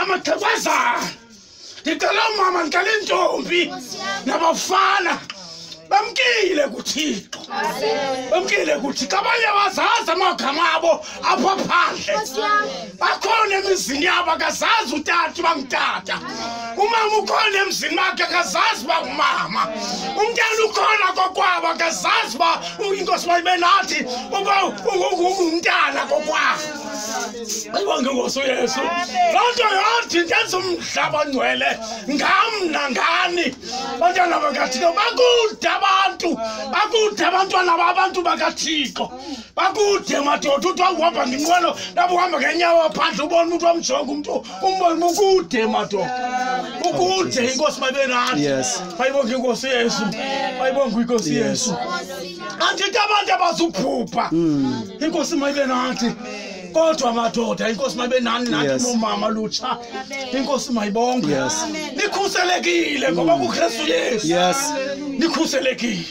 amaxhewazana ndicela umama ndicela intombi nabafana bamkile kuThixo bamkile kuThixo abanye bazazi amagama abo apha phandle bakhona emizini yabo akazazi utata bangutata umama ukhona emzini wakhe akazazi bangumama umntana ukhona kokwabo akazazi ba inkosi mayibe nathi uba umntana kokwabo ayibonge Nkosi uYesu loo nto yathi ndenza umhlaba ngcwele ngamna ngani bantwana bakaThixo bakude bakude abantwana babantu bakaThixo bakude madoda uthi wahamba ngenqwelo labo uhamba ngenyawo phandle ubona umuntu wamjonga umuntu umbone ukude madoda ukude inkosi mayibe nathi ayibonge Nkosi uYesu ayibonge inkosi uYesu andithi abantu abazuphupha inkosi mayibe nathi kodwa madoda inkosi mayibe nani nathi nomama lutsha inkosi mayibonge nikhuselekile ngoba kuKristu Yesu nikhuselekile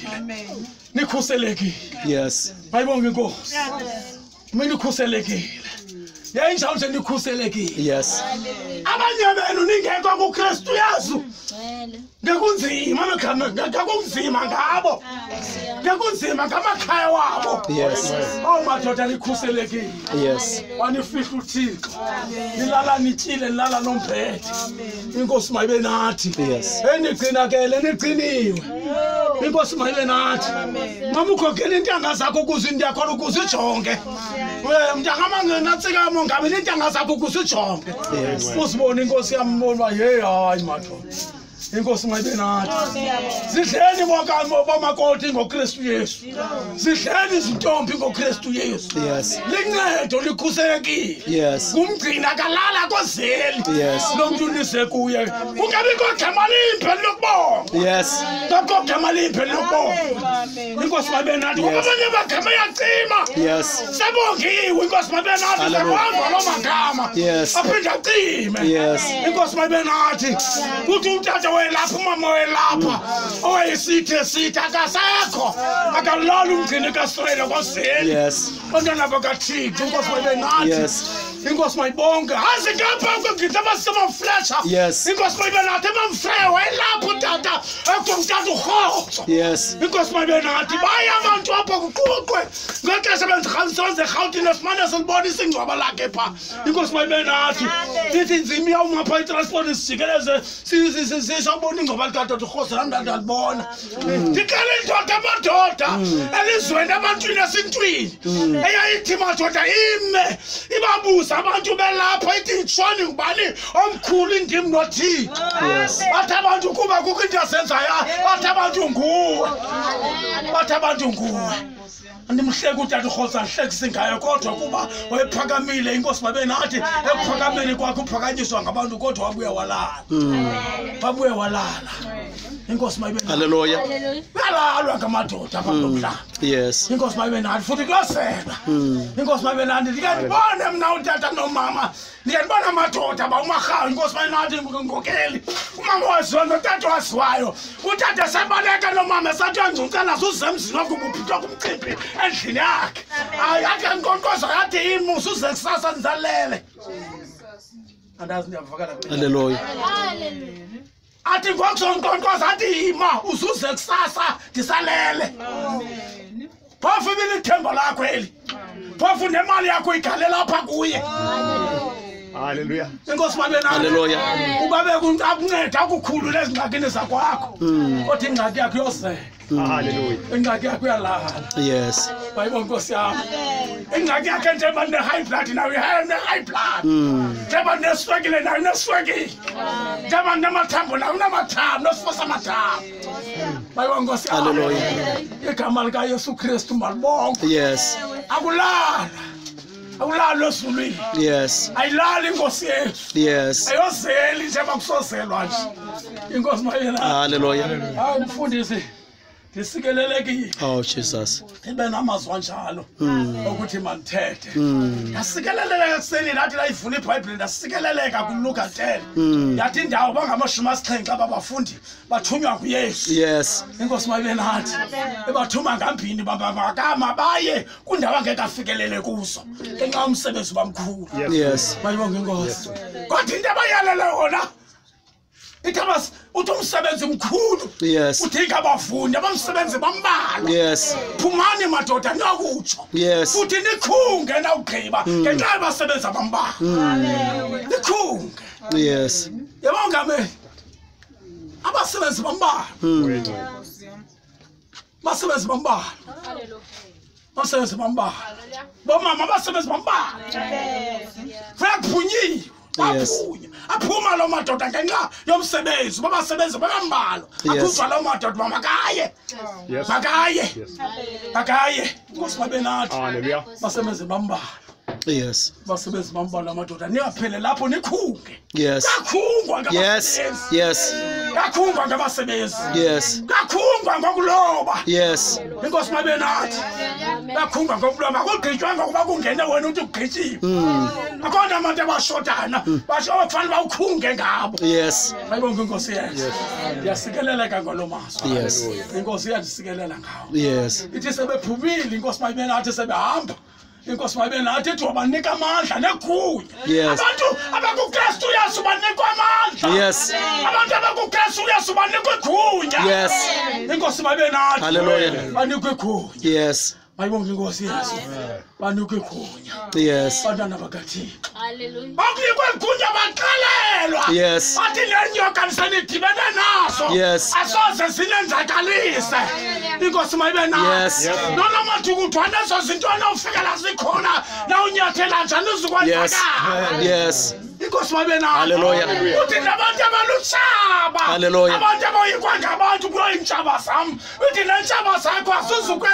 mayibonge inkosi mina nikhuselekile yayinjalo nje nikhuselekile abanye benu ningekho kuKristu Yesu ngekunzima ngekunzima ngabo ngekunzima ngamakhaya wabo madoda nikhuselekile wanifihla uThixo nilala nitshile nilala nombhethe inkosi mayibe nathi enigcinakele niqiniwe inkosi mayibe nathi mama ukhokhela intanga zakho ukuze ndiyakhona ukuze ujonge mntangama ngenatsika mongameli intanga zakho ukuze ujonge uzibone inkosi yambona hayi madoda inkosi mayibe nathi sidleni bomakoti ngoKristu Yesu sidleni izintombi ngoKristu Yesu lincedo likhuselekile kumgcina kalala kozeli lo muntu unise kuye kungabikho gama limpheli lokubonga ngakho gama limpheli lokubonga inkosi mayibe nathi ngoba abanye bagama yacima sebongiwe inkosi mayibe nathi sebonga lo magama aphinda acime inkosi mayibe nathi kuthi utata welapha umama welapha owayesithi akasekho akalala umgcini kaSirayeli kwaseli bantwana bakaThixo inkosi mayibe nathi inkosi mayibonge azi ngapha kwegitha abasemaflesha inkosi mayibe nathi emamfreya welapha utata ekumtata urhotso inkosi mayibe nathi baya abantu apha kuquqwe ngexesha benzihambisenze eRhawutini esimane silibona isingcwaba lakhe pha inkosi mayibe nathi ithi nzima iyawuma pha itransport isijikeleze sisabona ingcwaba likatata urhotso nam ndalibona ndicela indoda amadoda elizweni ebantwini esintwini eyayithi madoda ime ibabuza abantu belapha ithi nditshoni ngubani omkhulu indim noThixo bathi abantu kuba kukho into asenzayo bathi abantu nguwe andimhleki utata urhotso andihlekise ngayo kodwa kuba wayephakamile inkosi mayibe nathi ekuphakameni kwakhe uphakanyiswa ngabantu kodwa wabuye walala inkosi mayibe nathi haleluya balalwa ngamadoda abamhlanga inkosi mayibe nathi futhi kuyosela inkosi mayibe nathi ndikandibone mna utata nomama ndiyandibona amadoda umarhawu inkosi mayibe nathi ngokeli umama waziwa notata waziwayo utata sebaleka nomama esathi uyangcuncana uzemzini wakho ubuphithwa kumcimbi endlini yakhe yakhe nkonkozo yathi imusa uze kusasa ndizalele andazi ndiyavakala haleluya athi ngokusonkonkozo athi ima uzuze kusasa ndisalele phofu ibili ithemba lakho eli phofu nemali yakho igalela apha kuye haleluya inkosi mayibe nathi haleluya ubabe kuncakunceda ukukhulu lezingxakini zakwakho kodwa ingxaki yakho yozela haleluya ingxaki yakho uyalala bayibonke Nkosi yami ingxaki yakhe njengoba ne-high blood nawe ne-high blood njengoba neswekile nawe neswekile njengoba namathambo nawe unamathambo nosifo samathambo bayibonke Nkosi yami haleluya igama likaYesu Kristu malibonke akulala esulwini ayilali inkosi yethu ayozeli njengoba kusozelwa nje inkosi mayibe nathi haleluya hayi mfundisi Ndisikelelekile. Oh Jesus. Ibe namazwi njalo ukuthi mandithethe. Ngasikeleleka kuseni nathi la ivuna iBhayibheli ndasikeleleka kuLuka 10. Yathi indawo bangamashumi asixhenxe abafundi bathunywa kuYesu. Yes. Inkosi mayibe nathi. Ebathuma ngambini bambavakama baye kundawo angeke afikelele kuzo. Ngenxa umsebenzi bamkhulu. Yes. Bayibonga inkosi. Kodwa into abayalele yona Ithabas uthi umsebenzi mkhulu. Yes. Uthi abafundi abamsebenzi bambala. Yes. Phumani madoda niyakutsho. Yes. Futhi nikhunge na ugqiba ngenxa yabasebenzi abambala. Nikhunge. Yes. Yabonga me. Abasebenzi bambala. Basebenzi bambala. Hallelujah. Basebenzi bambala. Bomama basebenzi bambala. Fakuphunyile. Yes. Aphuma lo madoda ngenxa yomsebenzi babasebenzi bambalo akuzwa lo madoda makaye makaye Nkosi mabe nathi haleluya basebenzi bambalo yes basebenzi bambalo madoda niyaphele lapho nikhunge yes kakhungwa ngabasebenzi yes kakhungwa ngabasebenzi yes kakhungwa ngokuloba yes Inkosi mabe nathi kakhungwa ngokuloba akugqitshwanga kuba kungene wena uthi ugqitshiwe akhona abantu abashotana basho abafana bawukhunge ngabo yes ayibonga inkosi yethu yasikeleleka ngolomazwi yes inkosi yasikelela ngawo yes ithi sebephumile inkosi mayibe nathi sebehamba inkosi mayibe nathi ethi wabanika amandla negunya abantu abakuKristu Yesu banikwa amandla yes abantu abakuKristu Yesu banikwa igunya yes inkosi mayibe nathi hallelujah banikwa igunya yes ayibonga inkosi Yesu banikwa igunya yes bantwana bakaThixo hallelujah bakunikwa igunya baqalelwa yes bathi lenyoka nisenidibene nazo yes asoze sinenzakalise inkosi mayibe nathi noma mathukuthwana ezo zinto nawufikela zikhona na unyathela njani uzokwenzakala yes inkosi mayibe nathi hallelujah uthi nabantu abalutshaba hallelujah abantu aboyikwa ngabantu kulo intshaba zam uthi nentshaba zakho asuzukwenza